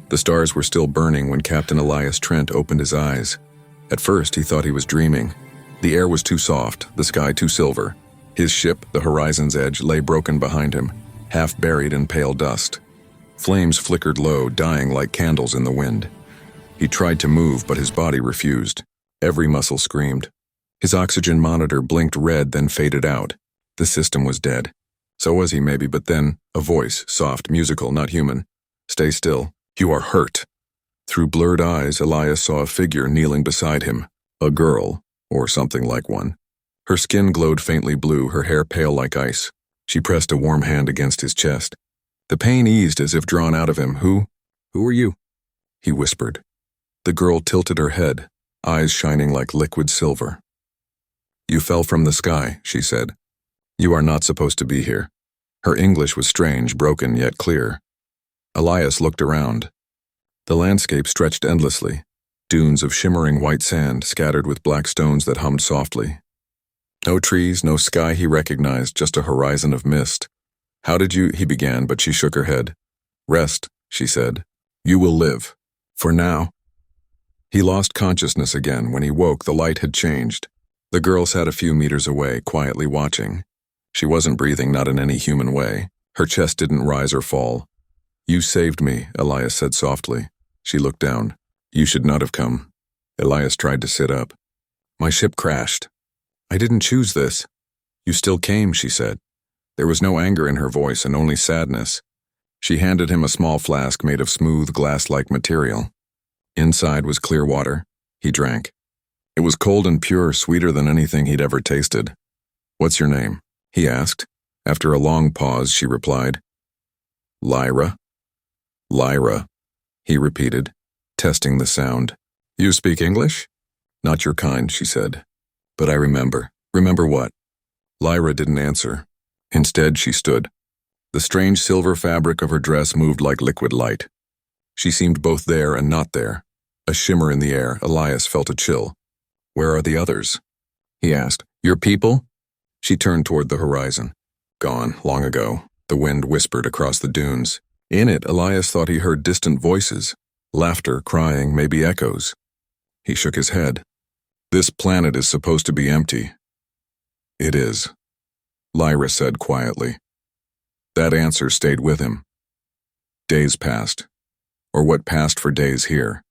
The stars were still burning when Captain Elias Trent opened his eyes. At first, he thought he was dreaming. The air was too soft, the sky too silver. His ship, the horizon's edge, lay broken behind him, half buried in pale dust. Flames flickered low, dying like candles in the wind. He tried to move, but his body refused. Every muscle screamed. His oxygen monitor blinked red, then faded out. The system was dead. So was he maybe, but then, a voice, soft, musical, not human. "Stay still. You are hurt." Through blurred eyes, Elias saw a figure kneeling beside him. A girl, or something like one. Her skin glowed faintly blue, her hair pale like ice. She pressed a warm hand against his chest. The pain eased as if drawn out of him. Who are you?" he whispered. The girl tilted her head, eyes shining like liquid silver. "You fell from the sky," she said. "You are not supposed to be here." Her English was strange, broken yet clear. Elias looked around. The landscape stretched endlessly, dunes of shimmering white sand scattered with black stones that hummed softly. No trees, no sky he recognized, just a horizon of mist. "How did you—" he began, but she shook her head. "Rest," she said. "You will live. For now." He lost consciousness again. When he woke, the light had changed. The girl sat a few meters away, quietly watching. She wasn't breathing, not in any human way. Her chest didn't rise or fall. "You saved me," Elias said softly. She looked down. "You should not have come." Elias tried to sit up. "My ship crashed. I didn't choose this." "You still came," she said. There was no anger in her voice and only sadness. She handed him a small flask made of smooth, glass-like material. Inside was clear water. He drank. It was cold and pure, sweeter than anything he'd ever tasted. "What's your name?" he asked. After a long pause, she replied, "Lyra." "Lyra," he repeated, testing the sound. "You speak English?" "Not your kind," she said. "But I remember." "Remember what?" Lyra didn't answer. Instead, she stood. The strange silver fabric of her dress moved like liquid light. She seemed both there and not there. A shimmer in the air. Elias felt a chill. "Where are the others?" he asked. "Your people?" She turned toward the horizon. "Gone, long ago," the wind whispered across the dunes. In it, Elias thought he heard distant voices, laughter, crying, maybe echoes. He shook his head. "This planet is supposed to be empty." "It is," Lyra said quietly. That answer stayed with him. Days passed, or what passed for days here.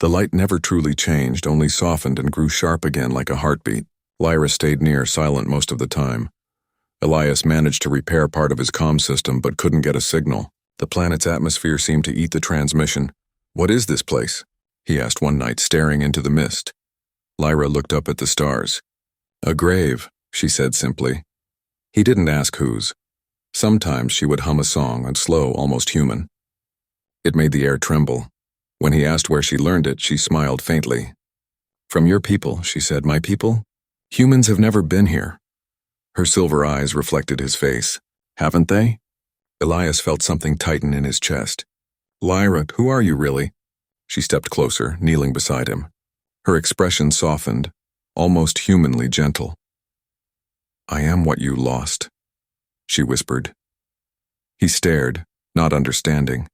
The light never truly changed, only softened and grew sharp again like a heartbeat. Lyra stayed near, silent most of the time. Elias managed to repair part of his comm system but couldn't get a signal. The planet's atmosphere seemed to eat the transmission. "What is this place?" he asked one night, staring into the mist. Lyra looked up at the stars. "A grave," she said simply. He didn't ask whose. Sometimes she would hum a song, and slow, almost human. It made the air tremble. When he asked where she learned it, she smiled faintly. "From your people," she said. "My people? Humans have never been here." Her silver eyes reflected his face. "Haven't they?" Elias felt something tighten in his chest. "Lyra, who are you really?" She stepped closer, kneeling beside him. Her expression softened, almost humanly gentle. "I am what you lost," she whispered. He stared, not understanding.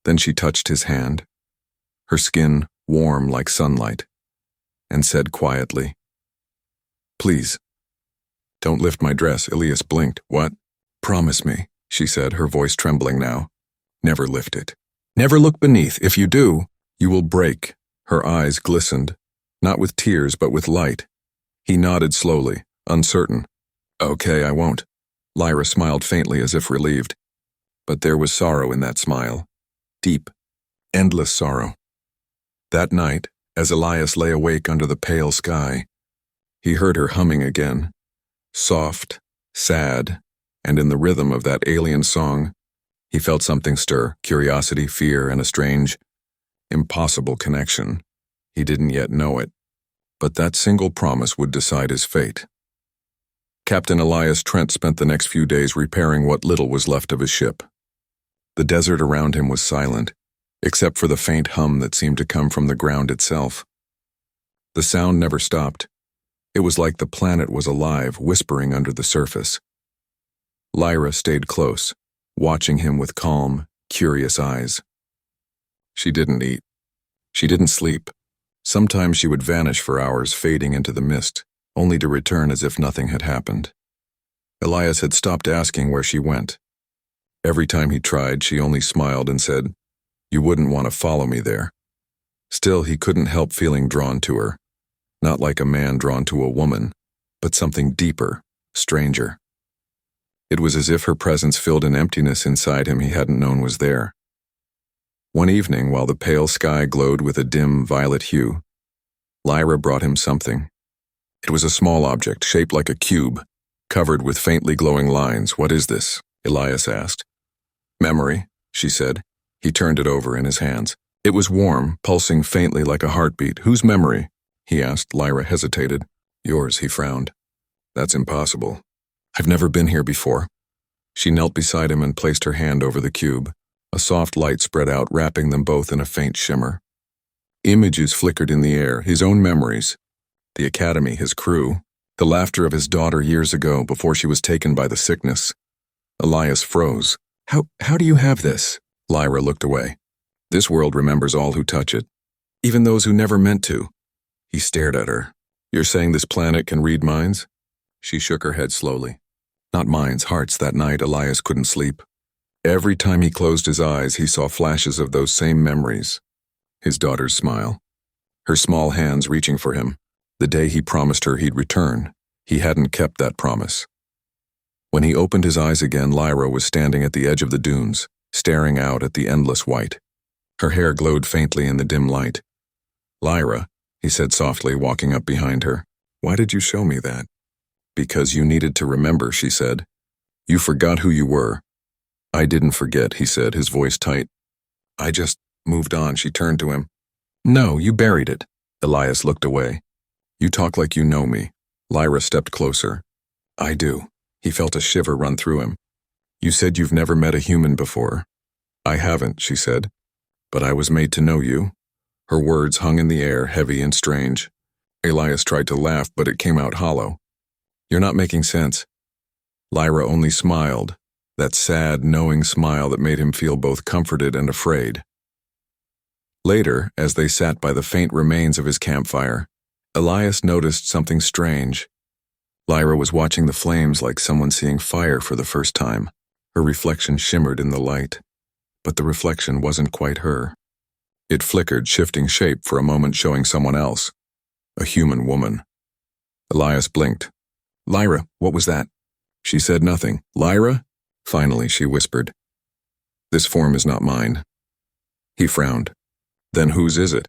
Then she touched his hand, her skin warm like sunlight, and said quietly, "Please, don't lift my dress." Elias blinked. "What?" "Promise me," she said, her voice trembling now. "Never lift it. Never look beneath. If you do, you will break." Her eyes glistened, not with tears but with light. He nodded slowly, uncertain. "Okay, I won't." Lyra smiled faintly as if relieved. But there was sorrow in that smile. Deep, endless sorrow. That night, as Elias lay awake under the pale sky, he heard her humming again. Soft, sad, and in the rhythm of that alien song, he felt something stir, curiosity, fear, and a strange, impossible connection. He didn't yet know it, but that single promise would decide his fate. Captain Elias Trent spent the next few days repairing what little was left of his ship. The desert around him was silent, except for the faint hum that seemed to come from the ground itself. The sound never stopped. It was like the planet was alive, whispering under the surface. Lyra stayed close, watching him with calm, curious eyes. She didn't eat. She didn't sleep. Sometimes she would vanish for hours, fading into the mist, only to return as if nothing had happened. Elias had stopped asking where she went. Every time he tried, she only smiled and said, "You wouldn't want to follow me there." Still, he couldn't help feeling drawn to her. Not like a man drawn to a woman, but something deeper, stranger. It was as if her presence filled an emptiness inside him he hadn't known was there. One evening, while the pale sky glowed with a dim violet hue, Lyra brought him something. It was a small object, shaped like a cube, covered with faintly glowing lines. "What is this?" Elias asked. "Memory," she said. He turned it over in his hands. It was warm, pulsing faintly like a heartbeat. "Whose memory?" he asked. Lyra hesitated. "Yours," he frowned. "That's impossible. I've never been here before." She knelt beside him and placed her hand over the cube. A soft light spread out, wrapping them both in a faint shimmer. Images flickered in the air, his own memories. The academy, his crew, the laughter of his daughter years ago before she was taken by the sickness. Elias froze. How do you have this?" Lyra looked away. "This world remembers all who touch it, even those who never meant to." He stared at her. "You're saying this planet can read minds?" She shook her head slowly. "Not minds, hearts." That night, Elias couldn't sleep. Every time he closed his eyes, he saw flashes of those same memories. His daughter's smile. Her small hands reaching for him. The day he promised her he'd return. He hadn't kept that promise. When he opened his eyes again, Lyra was standing at the edge of the dunes, staring out at the endless white. Her hair glowed faintly in the dim light. "Lyra," he said softly, walking up behind her. "Why did you show me that?" "Because you needed to remember," she said. "You forgot who you were." "I didn't forget," he said, his voice tight. "I just moved on." She turned to him. "No, you buried it." Elias looked away. "You talk like you know me." Lyra stepped closer. "I do." He felt a shiver run through him. "You said you've never met a human before." "I haven't," she said. "But I was made to know you." Her words hung in the air, heavy and strange. Elias tried to laugh, but it came out hollow. "You're not making sense." Lyra only smiled, that sad, knowing smile that made him feel both comforted and afraid. Later, as they sat by the faint remains of his campfire, Elias noticed something strange. Lyra was watching the flames like someone seeing fire for the first time. Her reflection shimmered in the light, but the reflection wasn't quite her. It flickered, shifting shape for a moment, showing someone else. A human woman. Elias blinked. "Lyra, what was that?" She said nothing. "Lyra?" Finally, she whispered. "This form is not mine." He frowned. "Then whose is it?"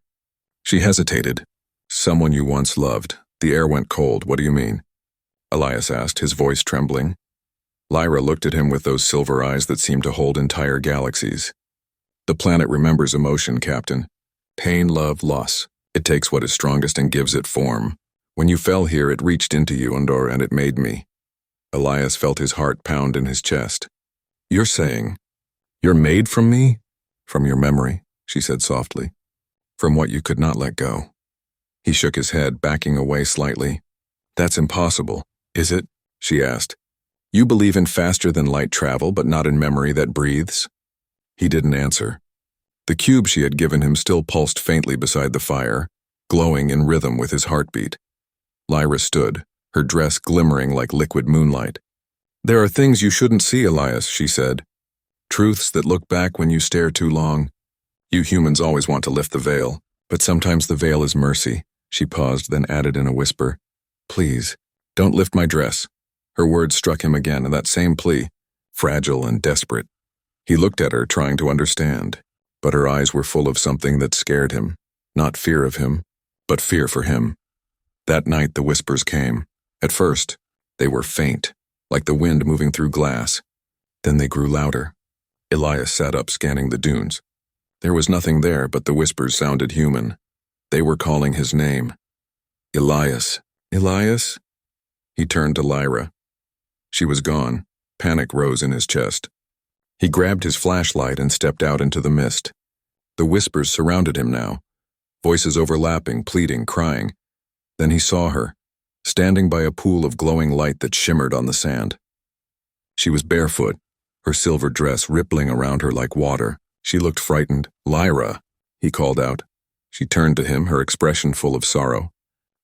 She hesitated. "Someone you once loved." The air went cold. "What do you mean?" Elias asked, his voice trembling. Lyra looked at him with those silver eyes that seemed to hold entire galaxies. "The planet remembers emotion, Captain. Pain, love, loss. It takes what is strongest and gives it form. When you fell here, it reached into you, and it made me." Elias felt his heart pound in his chest. "You're saying, you're made from me?" "From your memory," she said softly. "From what you could not let go." He shook his head, backing away slightly. "That's impossible." "Is it?" she asked. "You believe in faster-than-light travel, but not in memory that breathes?" He didn't answer. The cube she had given him still pulsed faintly beside the fire, glowing in rhythm with his heartbeat. Lyra stood, her dress glimmering like liquid moonlight. "There are things you shouldn't see, Elias," she said. "Truths that look back when you stare too long. You humans always want to lift the veil, but sometimes the veil is mercy." She paused, then added in a whisper, "Please, don't lift my dress." Her words struck him again, and that same plea, fragile and desperate. He looked at her, trying to understand, but her eyes were full of something that scared him. Not fear of him, but fear for him. That night the whispers came. At first, they were faint, like the wind moving through glass. Then they grew louder. Elias sat up, scanning the dunes. There was nothing there, but the whispers sounded human. They were calling his name. "Elias. Elias?" He turned to Lyra. She was gone. Panic rose in his chest. He grabbed his flashlight and stepped out into the mist. The whispers surrounded him now, voices overlapping, pleading, crying. Then he saw her, standing by a pool of glowing light that shimmered on the sand. She was barefoot, her silver dress rippling around her like water. She looked frightened. "Lyra!" he called out. She turned to him, her expression full of sorrow.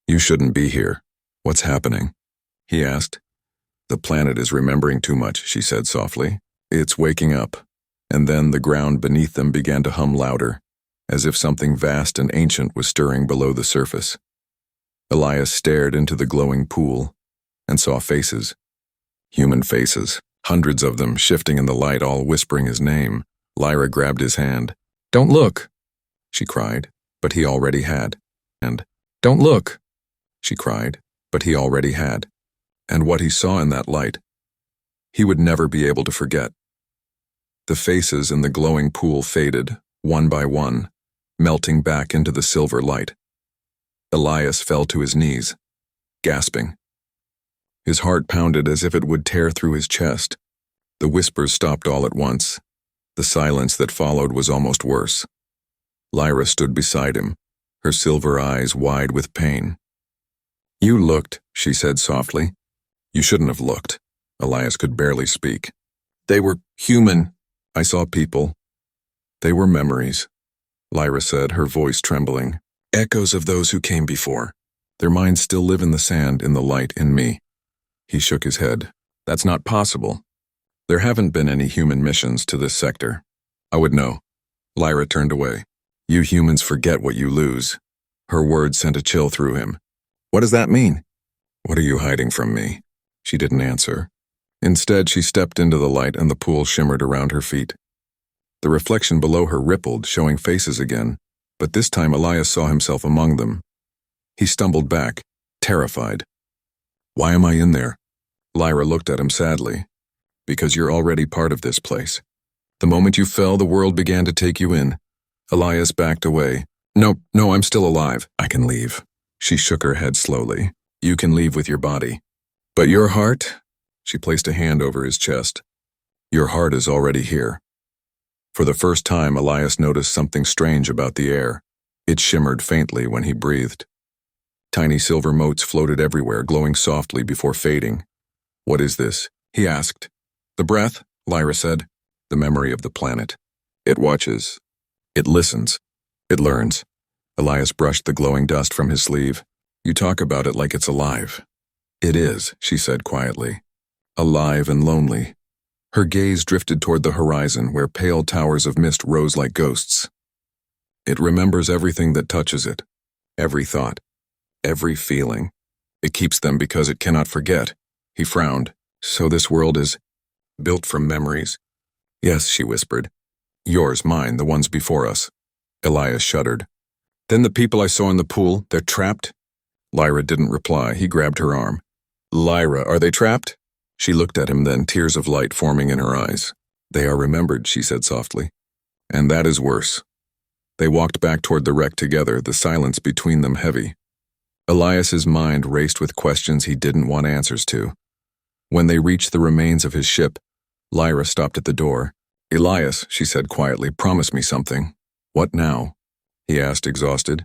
You shouldn't be here. What's happening? He asked. The planet is remembering too much, she said softly. It's waking up. And then the ground beneath them began to hum louder, as if something vast and ancient was stirring below the surface. Elias stared into the glowing pool and saw faces. Human faces, hundreds of them shifting in the light, all whispering his name. Lyra grabbed his hand. Don't look, she cried, but he already had. And, don't look, she cried, but he already had. And what he saw in that light, he would never be able to forget. The faces in the glowing pool faded, one by one, melting back into the silver light. Elias fell to his knees, gasping. His heart pounded as if it would tear through his chest. The whispers stopped all at once. The silence that followed was almost worse. Lyra stood beside him, her silver eyes wide with pain. You looked, she said softly. You shouldn't have looked. Elias could barely speak. They were human. I saw people. They were memories, Lyra said, her voice trembling. Echoes of those who came before. Their minds still live in the sand, in the light, in me. He shook his head. That's not possible. There haven't been any human missions to this sector. I would know. Lyra turned away. You humans forget what you lose. Her words sent a chill through him. What does that mean? What are you hiding from me? She didn't answer. Instead, she stepped into the light and the pool shimmered around her feet. The reflection below her rippled, showing faces again, but this time Elias saw himself among them. He stumbled back, terrified. Why am I in there? Lyra looked at him sadly. Because you're already part of this place. The moment you fell, the world began to take you in. Elias backed away. No, I'm still alive. I can leave. She shook her head slowly. You can leave with your body. But your heart? She placed a hand over his chest. Your heart is already here. For the first time, Elias noticed something strange about the air. It shimmered faintly when he breathed. Tiny silver motes floated everywhere, glowing softly before fading. What is this? He asked. The breath, Lyra said. The memory of the planet. It watches. It listens. It learns. Elias brushed the glowing dust from his sleeve. You talk about it like it's alive. It is, she said quietly. Alive and lonely. Her gaze drifted toward the horizon, where pale towers of mist rose like ghosts. It remembers everything that touches it. Every thought. Every feeling. It keeps them because it cannot forget. He frowned. So this world is built from memories. Yes, she whispered. Yours, mine, the ones before us. Elias shuddered. Then the people I saw in the pool, they're trapped? Lyra didn't reply. He grabbed her arm. Lyra, are they trapped? She looked at him then, tears of light forming in her eyes. They are remembered, she said softly. And that is worse. They walked back toward the wreck together, the silence between them heavy. Elias's mind raced with questions he didn't want answers to. When they reached the remains of his ship, Lyra stopped at the door. Elias, she said quietly, promise me something. What now? He asked, exhausted.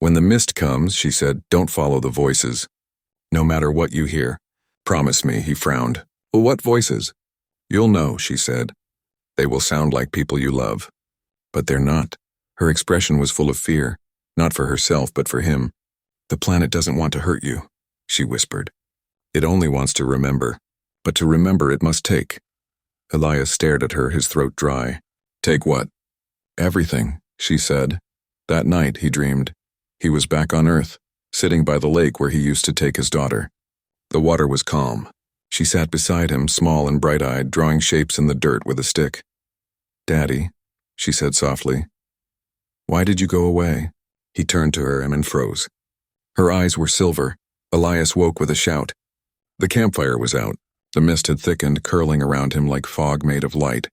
When the mist comes, she said, don't follow the voices. No matter what you hear. Promise me, he frowned. Well, what voices? You'll know, she said. They will sound like people you love. But they're not. Her expression was full of fear, not for herself, but for him. The planet doesn't want to hurt you, she whispered. It only wants to remember. But to remember it must take. Elias stared at her, his throat dry. Take what? Everything, she said. That night, he dreamed. He was back on Earth, sitting by the lake where he used to take his daughter. The water was calm. She sat beside him, small and bright-eyed, drawing shapes in the dirt with a stick. Daddy, she said softly. Why did you go away? He turned to her and froze. Her eyes were silver. Elias woke with a shout. The campfire was out. The mist had thickened, curling around him like fog made of light.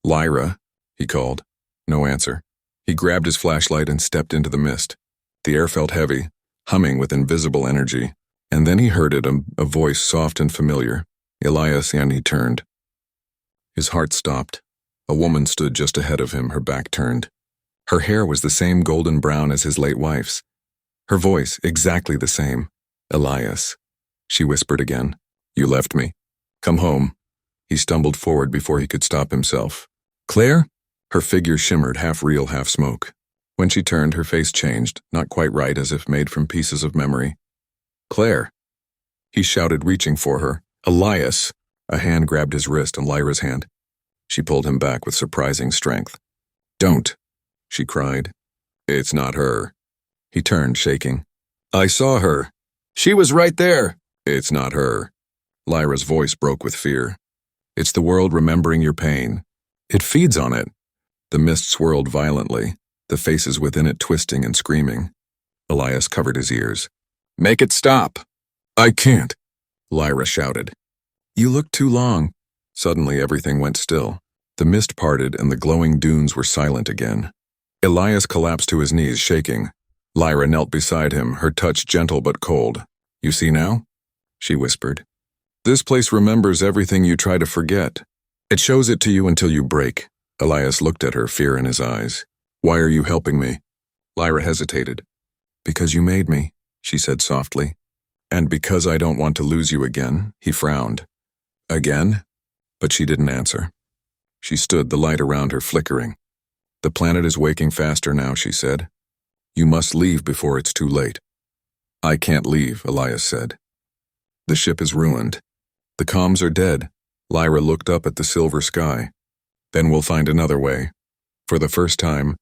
Lyra, he called. No answer. He grabbed his flashlight and stepped into the mist. The air felt heavy, humming with invisible energy. And then he heard it, a voice soft and familiar. Elias, and he turned. His heart stopped. A woman stood just ahead of him, her back turned. Her hair was the same golden brown as his late wife's. Her voice, exactly the same. Elias, she whispered again. You left me. Come home. He stumbled forward before he could stop himself. Claire? Her figure shimmered, half real, half smoke. When she turned, her face changed, not quite right, as if made from pieces of memory. "Claire!" He shouted, reaching for her. "Elias!" A hand grabbed his wrist and Lyra's hand. She pulled him back with surprising strength. "Don't!" she cried. "It's not her." He turned, shaking. "I saw her. She was right there." "It's not her." Lyra's voice broke with fear. "It's the world remembering your pain. It feeds on it." The mist swirled violently, the faces within it twisting and screaming. Elias covered his ears. "Make it stop." "I can't," Lyra shouted. "You look too long." Suddenly everything went still. The mist parted and the glowing dunes were silent again. Elias collapsed to his knees, shaking. Lyra knelt beside him, her touch gentle but cold. "You see now?" she whispered. "This place remembers everything you try to forget. It shows it to you until you break." Elias looked at her, fear in his eyes. "Why are you helping me?" Lyra hesitated. "Because you made me," she said softly. "And because I don't want to lose you again," he frowned. "Again?" But she didn't answer. She stood, the light around her flickering. "The planet is waking faster now," she said. "You must leave before it's too late." "I can't leave," Elias said. "The ship is ruined. The comms are dead." Lyra looked up at the silver sky. "Then we'll find another way." For the first time,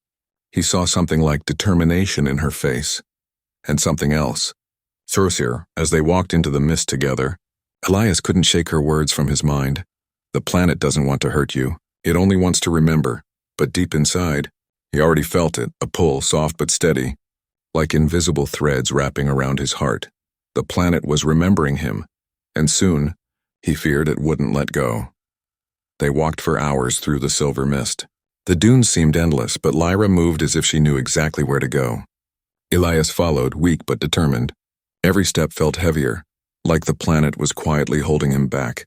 he saw something like determination in her face. And something else. Throsir, as they walked into the mist together, Elias couldn't shake her words from his mind. "The planet doesn't want to hurt you. It only wants to remember." But deep inside, he already felt it, a pull, soft but steady, like invisible threads wrapping around his heart. The planet was remembering him, and soon, he feared it wouldn't let go. They walked for hours through the silver mist. The dunes seemed endless, but Lyra moved as if she knew exactly where to go. Elias followed, weak but determined. Every step felt heavier, like the planet was quietly holding him back.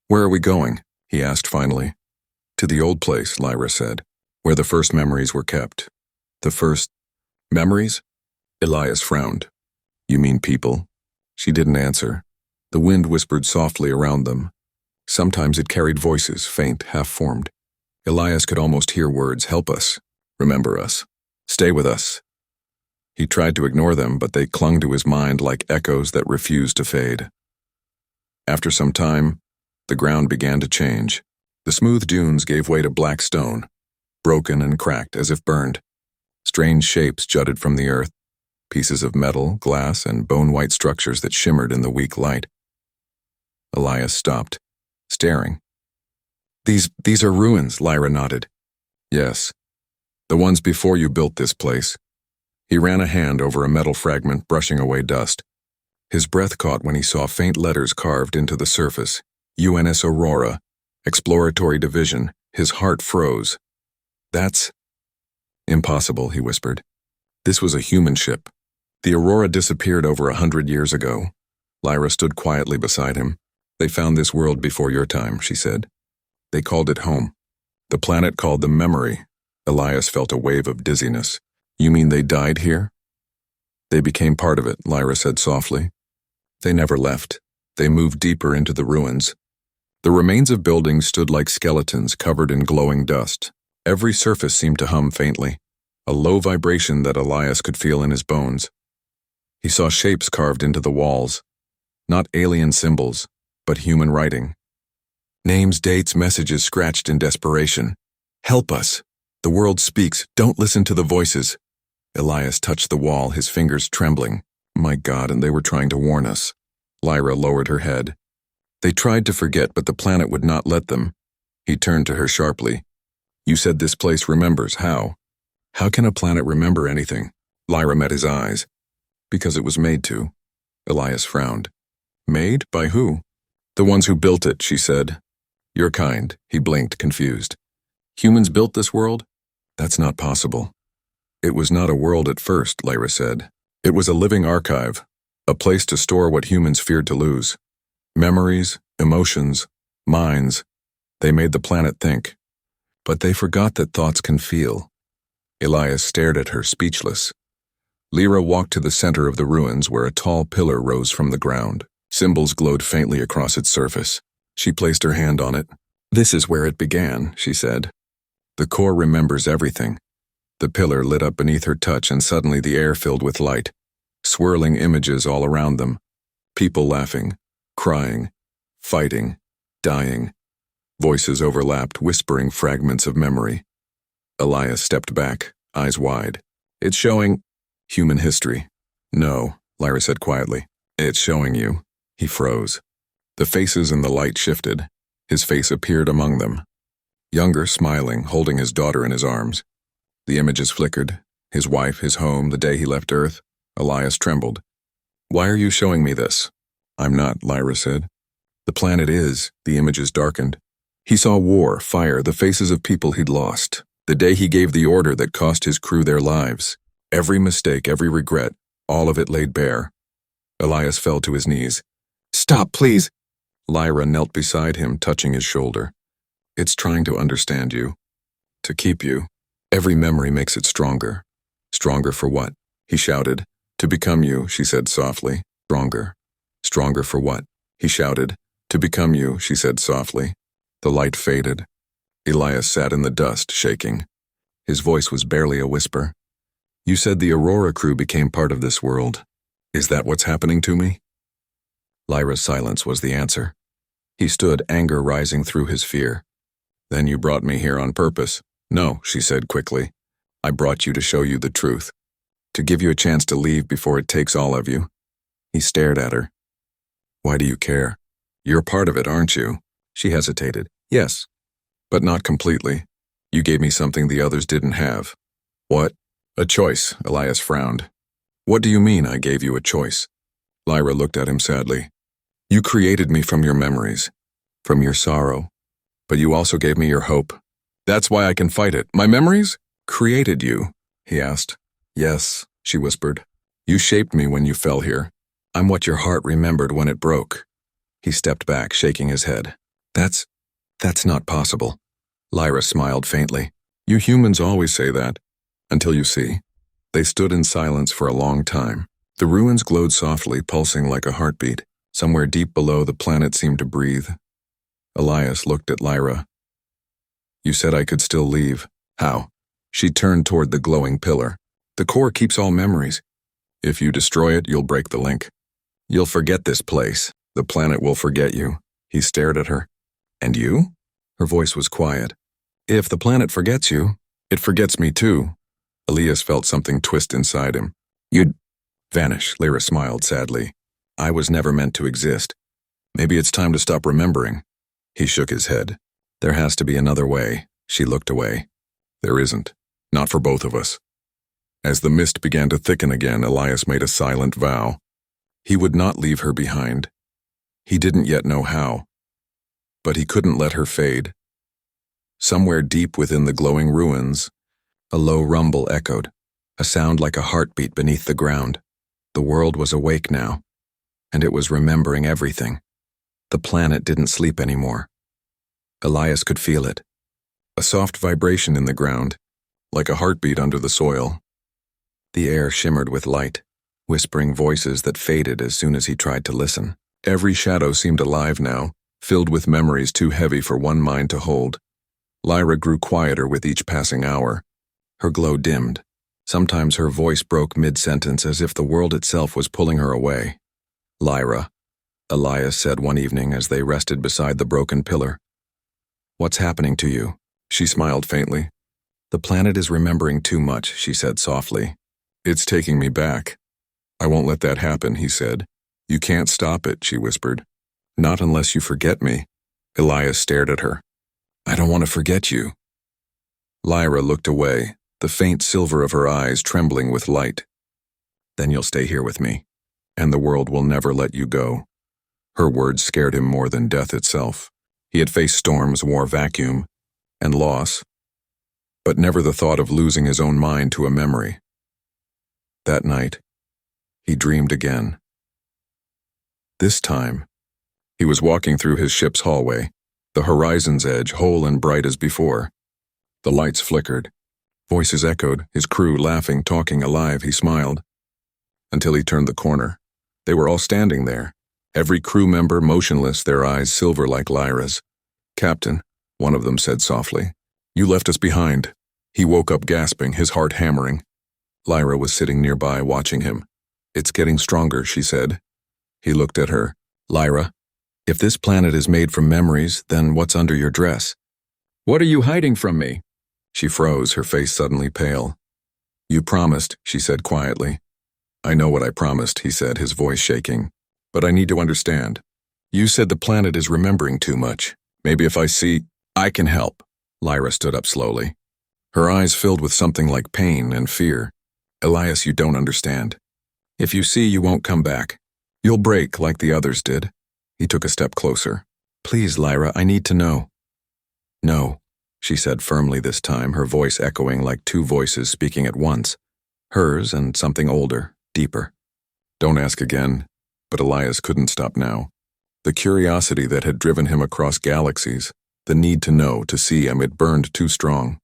"Where are we going?" he asked finally. "To the old place," Lyra said, "where the first memories were kept." "The first memories?" Elias frowned. "You mean people?" She didn't answer. The wind whispered softly around them. Sometimes it carried voices, faint, half-formed. Elias could almost hear words. "Help us. Remember us. Stay with us." He tried to ignore them, but they clung to his mind like echoes that refused to fade. After some time, the ground began to change. The smooth dunes gave way to black stone, broken and cracked as if burned. Strange shapes jutted from the earth, pieces of metal, glass, and bone-white structures that shimmered in the weak light. Elias stopped, staring. These are ruins," Lyra nodded. "Yes, the ones before you built this place." He ran a hand over a metal fragment, brushing away dust. His breath caught when he saw faint letters carved into the surface. UNS Aurora, Exploratory Division. His heart froze. "That's impossible," he whispered. "This was a human ship. The Aurora disappeared over 100 years ago." Lyra stood quietly beside him. "They found this world before your time," she said. "They called it home. The planet called them memory." Elias felt a wave of dizziness. "You mean they died here?" "They became part of it," Lyra said softly. "They never left. They moved deeper into the ruins." The remains of buildings stood like skeletons covered in glowing dust. Every surface seemed to hum faintly, a low vibration that Elias could feel in his bones. He saw shapes carved into the walls, not alien symbols, but human writing. Names, dates, messages scratched in desperation. "Help us. The world speaks. Don't listen to the voices." Elias touched the wall, his fingers trembling. "My God, and they were trying to warn us." Lyra lowered her head. "They tried to forget, but the planet would not let them." He turned to her sharply. "You said this place remembers. How? How can a planet remember anything?" Lyra met his eyes. "Because it was made to." Elias frowned. "Made? By who?" "The ones who built it," she said. "Your kind." He blinked, confused. "Humans built this world?" "That's not possible." "It was not a world at first," Lyra said. "It was a living archive, a place to store what humans feared to lose. Memories, emotions, minds. They made the planet think. But they forgot that thoughts can feel." Elias stared at her, speechless. Lyra walked to the center of the ruins where a tall pillar rose from the ground. Symbols glowed faintly across its surface. She placed her hand on it. "This is where it began," she said. "The core remembers everything. The pillar lit up beneath her touch, and suddenly the air filled with light, swirling images all around them. People laughing, crying, fighting, dying. Voices overlapped, whispering fragments of memory. Elias stepped back, eyes wide. It's showing human history. No, Lyra said quietly. It's showing you. He froze. The faces in the light shifted. His face appeared among them. Younger, smiling, holding his daughter in his arms. The images flickered. His wife, his home, the day he left Earth. Elias trembled. Why are you showing me this? I'm not, Lyra said. The planet is. The images darkened. He saw war, fire, the faces of people he'd lost. The day he gave the order that cost his crew their lives. Every mistake, every regret, all of it laid bare. Elias fell to his knees. Stop, please! Lyra knelt beside him, touching his shoulder. It's trying to understand you. To keep you. Every memory makes it stronger. Stronger for what? He shouted. To become you, she said softly. Stronger. Stronger for what? He shouted. To become you, she said softly. The light faded. Elias sat in the dust, shaking. His voice was barely a whisper. You said the Aurora crew became part of this world. Is that what's happening to me? Lyra's silence was the answer. He stood, anger rising through his fear. Then you brought me here on purpose. No, she said quickly. I brought you to show you the truth. To give you a chance to leave before it takes all of you. He stared at her. Why do you care? You're part of it, aren't you? She hesitated. Yes, but not completely. You gave me something the others didn't have. What? A choice, Elias frowned. What do you mean I gave you a choice? Lyra looked at him sadly. You created me from your memories, from your sorrow, but you also gave me your hope. That's why I can fight it. My memories created you, he asked. Yes, she whispered. You shaped me when you fell here. I'm what your heart remembered when it broke. He stepped back, shaking his head. That's not possible. Lyra smiled faintly. You humans always say that. Until you see. They stood in silence for a long time. The ruins glowed softly, pulsing like a heartbeat. Somewhere deep below, the planet seemed to breathe. Elias looked at Lyra. You said I could still leave. How? She turned toward the glowing pillar. The core keeps all memories. If you destroy it, you'll break the link. You'll forget this place. The planet will forget you. He stared at her. And you? Her voice was quiet. If the planet forgets you, it forgets me too. Elias felt something twist inside him. You'd vanish, Lyra smiled sadly. I was never meant to exist. Maybe it's time to stop remembering. He shook his head. There has to be another way. She looked away. There isn't. Not for both of us. As the mist began to thicken again, Elias made a silent vow. He would not leave her behind. He didn't yet know how. But he couldn't let her fade. Somewhere deep within the glowing ruins, a low rumble echoed, a sound like a heartbeat beneath the ground. The world was awake now, and it was remembering everything. The planet didn't sleep anymore. Elias could feel it. A soft vibration in the ground, like a heartbeat under the soil. The air shimmered with light, whispering voices that faded as soon as he tried to listen. Every shadow seemed alive now, filled with memories too heavy for one mind to hold. Lyra grew quieter with each passing hour. Her glow dimmed. Sometimes her voice broke mid-sentence as if the world itself was pulling her away. Lyra, Elias said one evening as they rested beside the broken pillar. What's happening to you? She smiled faintly. The planet is remembering too much, she said softly. It's taking me back. I won't let that happen, he said. You can't stop it, she whispered. Not unless you forget me. Elias stared at her. I don't want to forget you. Lyra looked away, the faint silver of her eyes trembling with light. Then you'll stay here with me, and the world will never let you go. Her words scared him more than death itself. He had faced storms, war, vacuum, and loss, but never the thought of losing his own mind to a memory. That night, he dreamed again. This time, he was walking through his ship's hallway, the horizon's edge whole and bright as before. The lights flickered. Voices echoed, his crew laughing, talking, alive. He smiled. Until he turned the corner. They were all standing there, every crew member motionless, their eyes silver like Lyra's. Captain, one of them said softly, you left us behind. He woke up gasping, his heart hammering. Lyra was sitting nearby, watching him. "It's getting stronger," she said. He looked at her. "Lyra, if this planet is made from memories, then what's under your dress?" "What are you hiding from me?" She froze, her face suddenly pale. "You promised," she said quietly. "I know what I promised," he said, his voice shaking. "But I need to understand. You said the planet is remembering too much. Maybe if I see, I can help." Lyra stood up slowly. Her eyes filled with something like pain and fear. "Elias, you don't understand. If you see, you won't come back. You'll break like the others did." He took a step closer. "Please, Lyra, I need to know." "No," she said firmly this time, her voice echoing like two voices speaking at once. Hers and something older, deeper. "Don't ask again." But Elias couldn't stop now. The curiosity that had driven him across galaxies, the need to know, to see him, it burned too strong.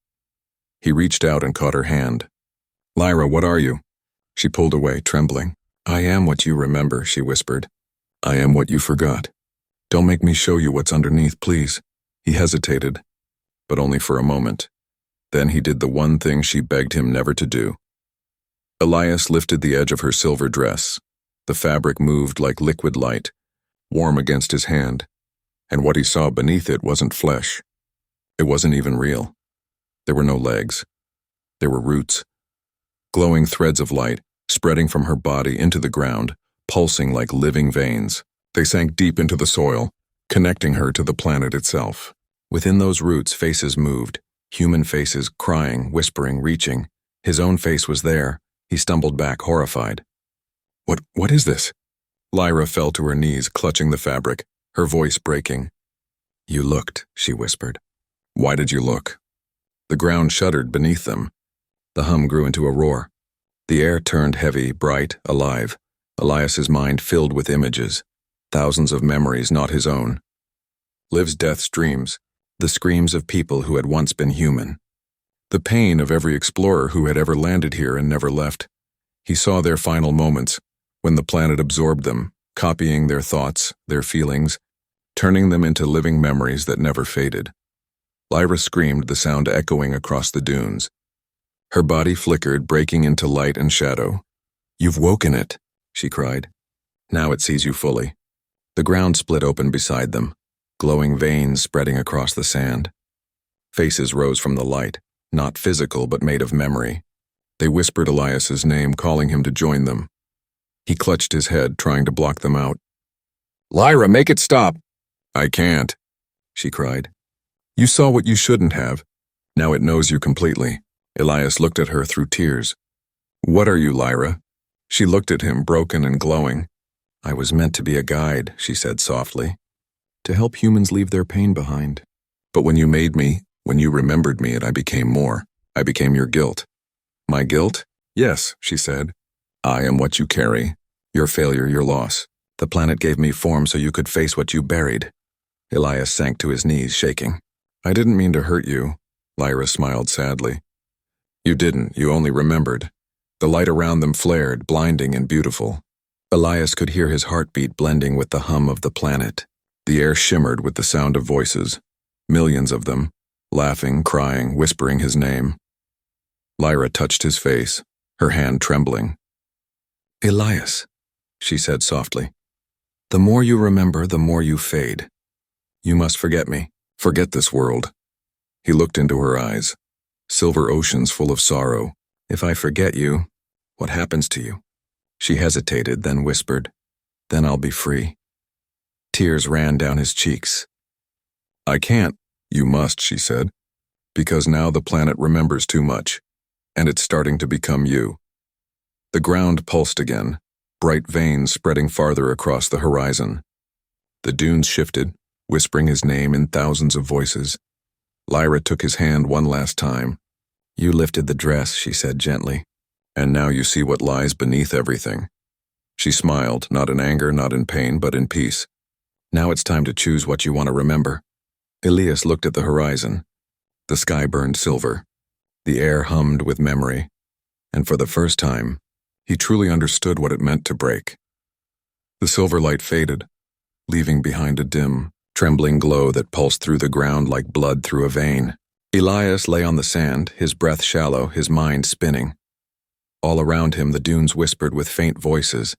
He reached out and caught her hand. "Lyra, what are you?" She pulled away, trembling. "I am what you remember," she whispered. "I am what you forgot. Don't make me show you what's underneath, please." He hesitated, but only for a moment. Then he did the one thing she begged him never to do. Elias lifted the edge of her silver dress. The fabric moved like liquid light, warm against his hand, and what he saw beneath it wasn't flesh. It wasn't even real. There were no legs. There were roots. Glowing threads of light, spreading from her body into the ground, pulsing like living veins. They sank deep into the soil, connecting her to the planet itself. Within those roots, faces moved, human faces, crying, whispering, reaching. His own face was there. He stumbled back, horrified. What is this?" Lyra fell to her knees, clutching the fabric, her voice breaking. "You looked," she whispered. "Why did you look?" The ground shuddered beneath them. The hum grew into a roar. The air turned heavy, bright, alive. Elias's mind filled with images, thousands of memories not his own. Liv's death's dreams, the screams of people who had once been human. The pain of every explorer who had ever landed here and never left. He saw their final moments, when the planet absorbed them, copying their thoughts, their feelings, turning them into living memories that never faded. Lyra screamed, the sound echoing across the dunes. Her body flickered, breaking into light and shadow. "You've woken it," she cried. "Now it sees you fully." The ground split open beside them, glowing veins spreading across the sand. Faces rose from the light, not physical but made of memory. They whispered Elias's name, calling him to join them. He clutched his head, trying to block them out. "Lyra, make it stop!" "I can't," she cried. "You saw what you shouldn't have. Now it knows you completely." Elias looked at her through tears. "What are you, Lyra?" She looked at him, broken and glowing. "I was meant to be a guide," she said softly, "to help humans leave their pain behind. But when you made me, when you remembered me, I became more. I became your guilt." "My guilt?" "Yes," she said. "I am what you carry. Your failure, your loss. The planet gave me form so you could face what you buried." Elias sank to his knees, shaking. "I didn't mean to hurt you," Lyra smiled sadly. "You didn't, you only remembered." The light around them flared, blinding and beautiful. Elias could hear his heartbeat blending with the hum of the planet. The air shimmered with the sound of voices, millions of them, laughing, crying, whispering his name. Lyra touched his face, her hand trembling. "Elias," she said softly, "the more you remember, the more you fade. You must forget me, forget this world." He looked into her eyes, silver oceans full of sorrow. "If I forget you, what happens to you?" She hesitated, then whispered, "Then I'll be free." Tears ran down his cheeks. "I can't." "You must," she said, "because now the planet remembers too much, and it's starting to become you." The ground pulsed again, bright veins spreading farther across the horizon. The dunes shifted, whispering his name in thousands of voices. Lyra took his hand one last time. "You lifted the dress," she said gently, "and now you see what lies beneath everything." She smiled, not in anger, not in pain, but in peace. "Now it's time to choose what you want to remember." Elias looked at the horizon. The sky burned silver. The air hummed with memory. And for the first time, he truly understood what it meant to break. The silver light faded, leaving behind a dim, trembling glow that pulsed through the ground like blood through a vein. Elias lay on the sand, his breath shallow, his mind spinning. All around him the dunes whispered with faint voices,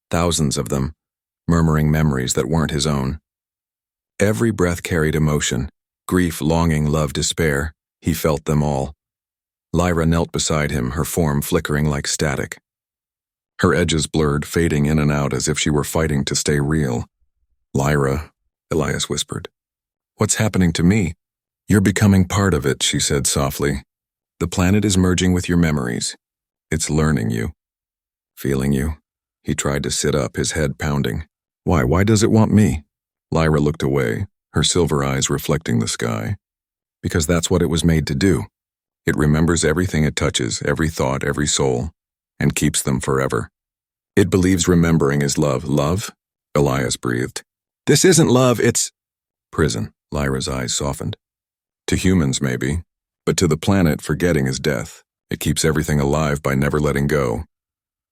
thousands of them, murmuring memories that weren't his own. Every breath carried emotion, grief, longing, love, despair. He felt them all. Lyra knelt beside him, her form flickering like static. Her edges blurred, fading in and out as if she were fighting to stay real. "Lyra," Elias whispered. "What's happening to me?" "You're becoming part of it," she said softly. "The planet is merging with your memories. It's learning you. Feeling you." He tried to sit up, his head pounding. "Why? Why does it want me?" Lyra looked away, her silver eyes reflecting the sky. "Because that's what it was made to do. It remembers everything it touches, every thought, every soul, and keeps them forever. It believes remembering is love." "Love?" Elias breathed. "This isn't love, it's—" "Prison." Lyra's eyes softened. "To humans, maybe, but to the planet, forgetting is death. It keeps everything alive by never letting go."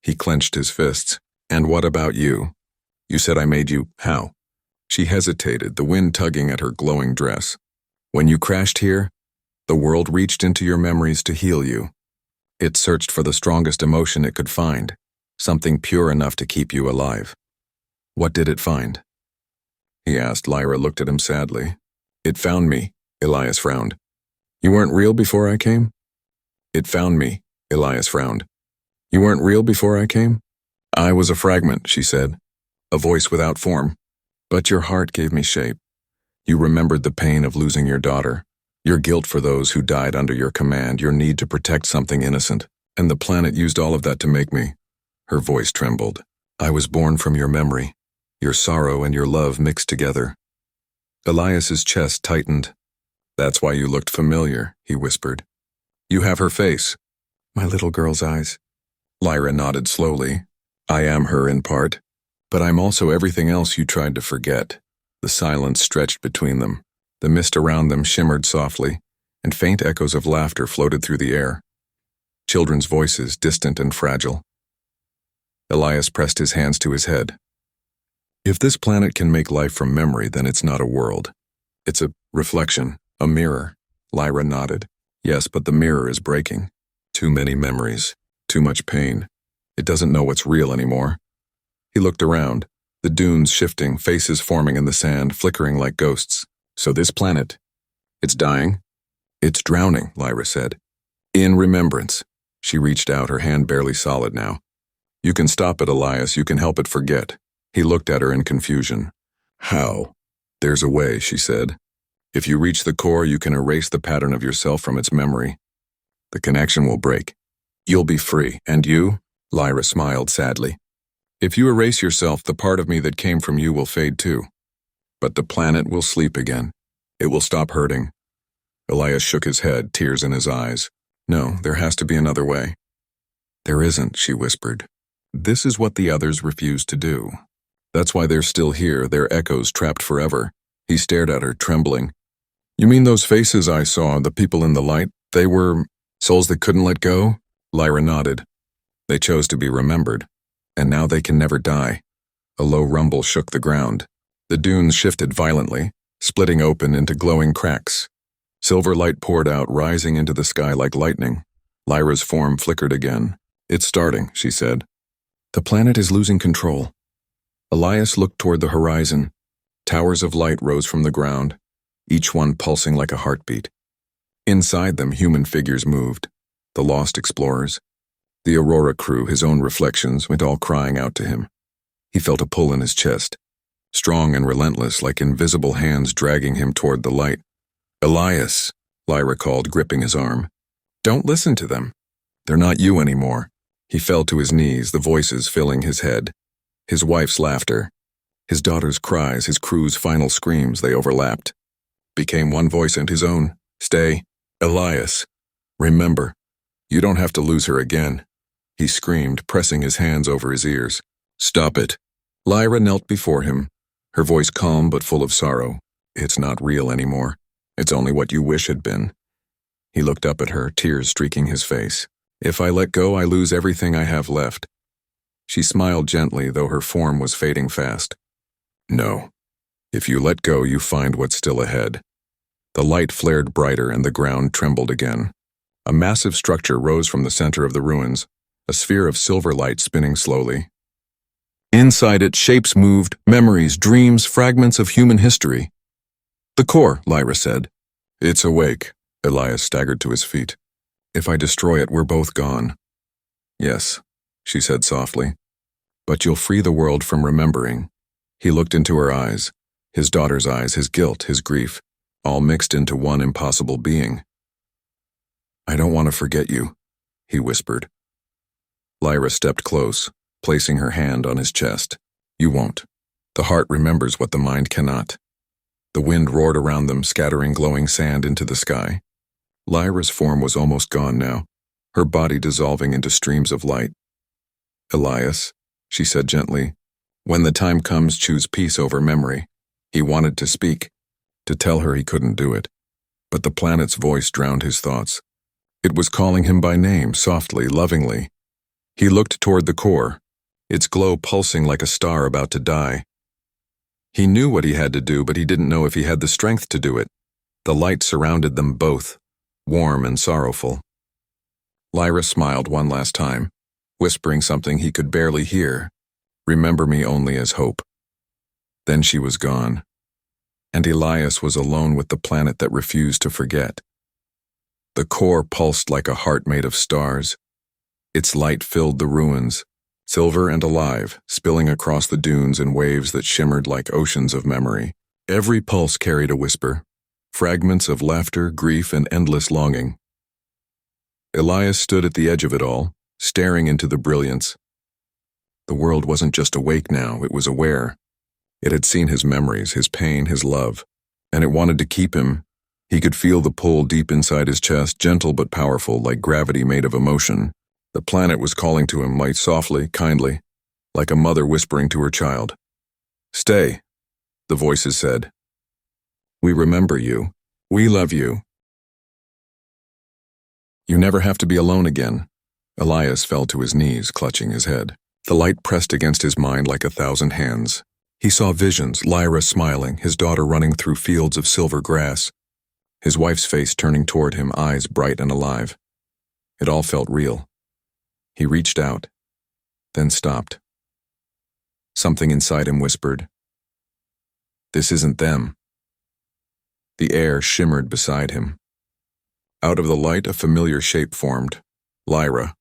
He clenched his fists. "And what about you? You said I made you— how?" She hesitated, the wind tugging at her glowing dress. "When you crashed here, the world reached into your memories to heal you. It searched for the strongest emotion it could find, something pure enough to keep you alive." "What did it find?" he asked. Lyra looked at him sadly. "It found me," Elias frowned. "You weren't real before I came?" "It found me," Elias frowned. "You weren't real before I came?" "I was a fragment," she said, a voice without form. "But your heart gave me shape. You remembered the pain of losing your daughter, your guilt for those who died under your command, your need to protect something innocent, and the planet used all of that to make me." Her voice trembled. "I was born from your memory, your sorrow and your love mixed together." Elias's chest tightened. "That's why you looked familiar," he whispered. "You have her face." "My little girl's eyes." Lyra nodded slowly. "I am her in part, but I'm also everything else you tried to forget." The silence stretched between them. The mist around them shimmered softly, and faint echoes of laughter floated through the air. Children's voices, distant and fragile. Elias pressed his hands to his head. "If this planet can make life from memory, then it's not a world. It's a reflection, a mirror." Lyra nodded. "Yes, but the mirror is breaking. Too many memories, too much pain. It doesn't know what's real anymore." He looked around, the dunes shifting, faces forming in the sand, flickering like ghosts. "So this planet, it's dying?" "It's drowning," Lyra said. "In remembrance." She reached out, her hand barely solid now. "You can stop it, Elias. You can help it forget." He looked at her in confusion. "How?" "There's a way," she said. "If you reach the core, you can erase the pattern of yourself from its memory. The connection will break. You'll be free. And you?" Lyra smiled sadly. "If you erase yourself, the part of me that came from you will fade too. But the planet will sleep again. It will stop hurting." Elias shook his head, tears in his eyes. "No, there has to be another way." "There isn't," she whispered. "This is what the others refused to do. That's why they're still here, their echoes trapped forever." He stared at her, trembling. "You mean those faces I saw, the people in the light? They were souls that couldn't let go?" Lyra nodded. "They chose to be remembered, and now they can never die." A low rumble shook the ground. The dunes shifted violently, splitting open into glowing cracks. Silver light poured out, rising into the sky like lightning. Lyra's form flickered again. "It's starting," she said. "The planet is losing control." Elias looked toward the horizon. Towers of light rose from the ground, each one pulsing like a heartbeat. Inside them, human figures moved. The lost explorers. The Aurora crew, his own reflections, went all crying out to him. He felt a pull in his chest, strong and relentless, like invisible hands dragging him toward the light. "Elias," Lyra called, gripping his arm. "Don't listen to them. They're not you anymore." He fell to his knees, the voices filling his head. His wife's laughter, his daughter's cries, his crew's final screams, they overlapped. Became one voice and his own. "Stay. Elias. Remember. You don't have to lose her again." He screamed, pressing his hands over his ears. "Stop it." Lyra knelt before him, her voice calm but full of sorrow. "It's not real anymore. It's only what you wish had been." He looked up at her, tears streaking his face. "If I let go, I lose everything I have left." She smiled gently, though her form was fading fast. "No. If you let go, you find what's still ahead. The light flared brighter and the ground trembled again. A massive structure rose from the center of the ruins, a sphere of silver light spinning slowly. Inside it, shapes moved, memories, dreams, fragments of human history. "The core," Lyra said. "It's awake." Elias staggered to his feet. "If I destroy it, we're both gone." "Yes," she said softly. "But you'll free the world from remembering." He looked into her eyes, his daughter's eyes, his guilt, his grief, all mixed into one impossible being. "I don't want to forget you," he whispered. Lyra stepped close, placing her hand on his chest. "You won't. The heart remembers what the mind cannot." The wind roared around them, scattering glowing sand into the sky. Lyra's form was almost gone now, her body dissolving into streams of light. "Elias," she said gently, "when the time comes, choose peace over memory." He wanted to speak, to tell her he couldn't do it, but the planet's voice drowned his thoughts. It was calling him by name, softly, lovingly. He looked toward the core, its glow pulsing like a star about to die. He knew what he had to do, but he didn't know if he had the strength to do it. The light surrounded them both, warm and sorrowful. Lyra smiled one last time, whispering something he could barely hear. "Remember me only as hope." Then she was gone, and Elias was alone with the planet that refused to forget. The core pulsed like a heart made of stars. Its light filled the ruins, silver and alive, spilling across the dunes in waves that shimmered like oceans of memory. Every pulse carried a whisper, fragments of laughter, grief, and endless longing. Elias stood at the edge of it all, staring into the brilliance. The world wasn't just awake now, it was aware. It had seen his memories, his pain, his love, and it wanted to keep him. He could feel the pull deep inside his chest, gentle but powerful, like gravity made of emotion. The planet was calling to him, light softly, kindly, like a mother whispering to her child. "Stay," the voices said. "We remember you. We love you. You never have to be alone again." Elias fell to his knees, clutching his head. The light pressed against his mind like 1,000 hands. He saw visions, Lyra smiling, his daughter running through fields of silver grass, his wife's face turning toward him, eyes bright and alive. It all felt real. He reached out, then stopped. Something inside him whispered, "This isn't them." The air shimmered beside him. Out of the light, a familiar shape formed. Lyra.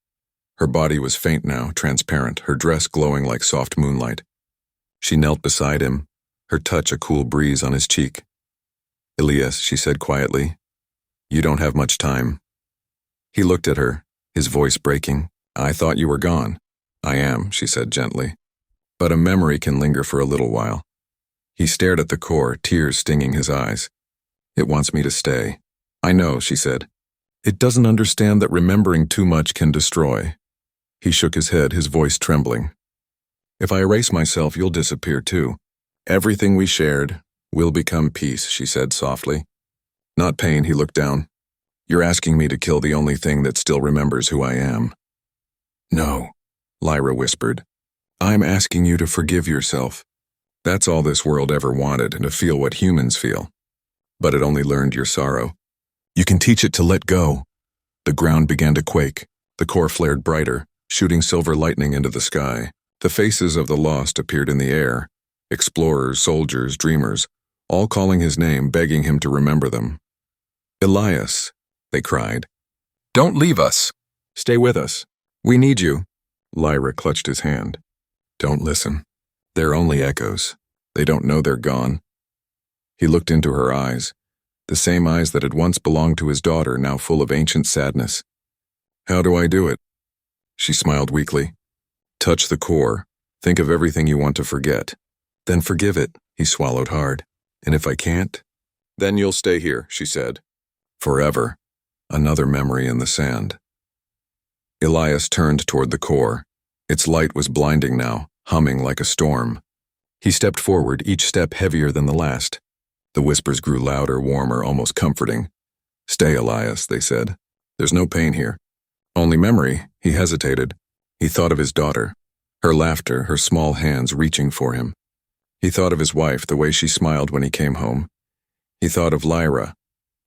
Her body was faint now, transparent, her dress glowing like soft moonlight. She knelt beside him, her touch a cool breeze on his cheek. "Elias," she said quietly, "you don't have much time." He looked at her, his voice breaking. "I thought you were gone." "I am," she said gently. "But a memory can linger for a little while." He stared at the core, tears stinging his eyes. "It wants me to stay." "I know," she said. "It doesn't understand that remembering too much can destroy." He shook his head, his voice trembling. "If I erase myself, you'll disappear too. Everything we shared will become peace," she said softly. "Not pain," he looked down. "You're asking me to kill the only thing that still remembers who I am." "No," Lyra whispered. "I'm asking you to forgive yourself. That's all this world ever wanted, and to feel what humans feel. But it only learned your sorrow. You can teach it to let go." The ground began to quake. The core flared brighter, shooting silver lightning into the sky. The faces of the lost appeared in the air. Explorers, soldiers, dreamers, all calling his name, begging him to remember them. "Elias," they cried. "Don't leave us. Stay with us. We need you." Lyra clutched his hand. "Don't listen. They're only echoes. They don't know they're gone." He looked into her eyes, the same eyes that had once belonged to his daughter, now full of ancient sadness. "How do I do it?" She smiled weakly. "Touch the core. Think of everything you want to forget. Then forgive it." He swallowed hard. "And if I can't?" "Then you'll stay here," she said. "Forever." Another memory in the sand. Elias turned toward the core. Its light was blinding now, humming like a storm. He stepped forward, each step heavier than the last. The whispers grew louder, warmer, almost comforting. "Stay, Elias," they said. "There's no pain here. Only memory." He hesitated. He thought of his daughter, her laughter, her small hands reaching for him. He thought of his wife, the way she smiled when he came home. He thought of Lyra,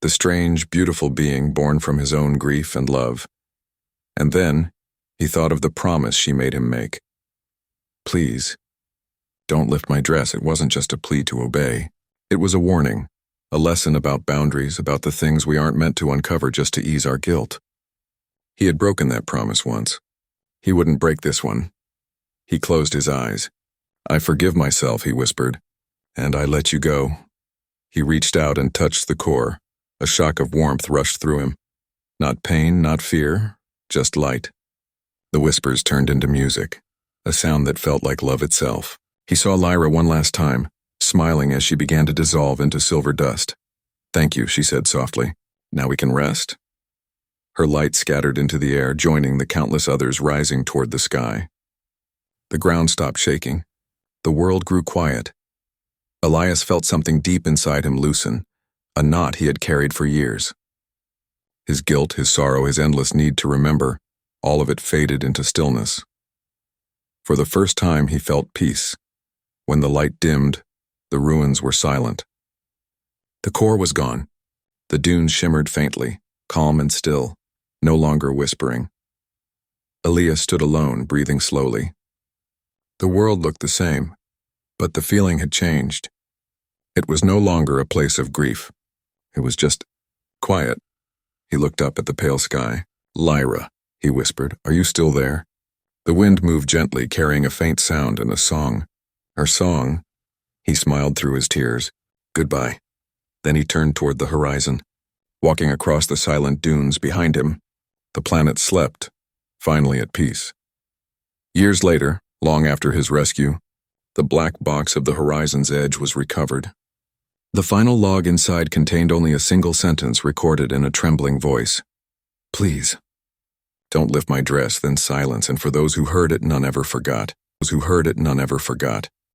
the strange, beautiful being born from his own grief and love. And then, he thought of the promise she made him make. Please, don't lift my dress. It wasn't just a plea to obey. It was a warning, a lesson about boundaries, about the things we aren't meant to uncover just to ease our guilt. He had broken that promise once. He wouldn't break this one. He closed his eyes. I forgive myself, he whispered, and I let you go. He reached out and touched the core. A shock of warmth rushed through him. Not pain, not fear, just light. The whispers turned into music, a sound that felt like love itself. He saw Lyra one last time, smiling as she began to dissolve into silver dust. Thank you, she said softly. Now we can rest. Her light scattered into the air, joining the countless others rising toward the sky. The ground stopped shaking. The world grew quiet. Elias felt something deep inside him loosen, a knot he had carried for years. His guilt, his sorrow, his endless need to remember, all of it faded into stillness. For the first time he felt peace. When the light dimmed, the ruins were silent. The core was gone. The dunes shimmered faintly, calm and still, no longer whispering. Elias stood alone, breathing slowly. The world looked the same, but the feeling had changed. It was no longer a place of grief. It was just quiet. He looked up at the pale sky. Lyra, he whispered, are you still there? The wind moved gently, carrying a faint sound and a song. Our song? He smiled through his tears. Goodbye. Then he turned toward the horizon. Walking across the silent dunes behind him, the planet slept, finally at peace. Years later, long after his rescue, the black box of the horizon's edge was recovered. The final log inside contained only a single sentence recorded in a trembling voice. Please, don't lift my dress, then silence, and for those who heard it, none ever forgot. Those who heard it, none ever forgot.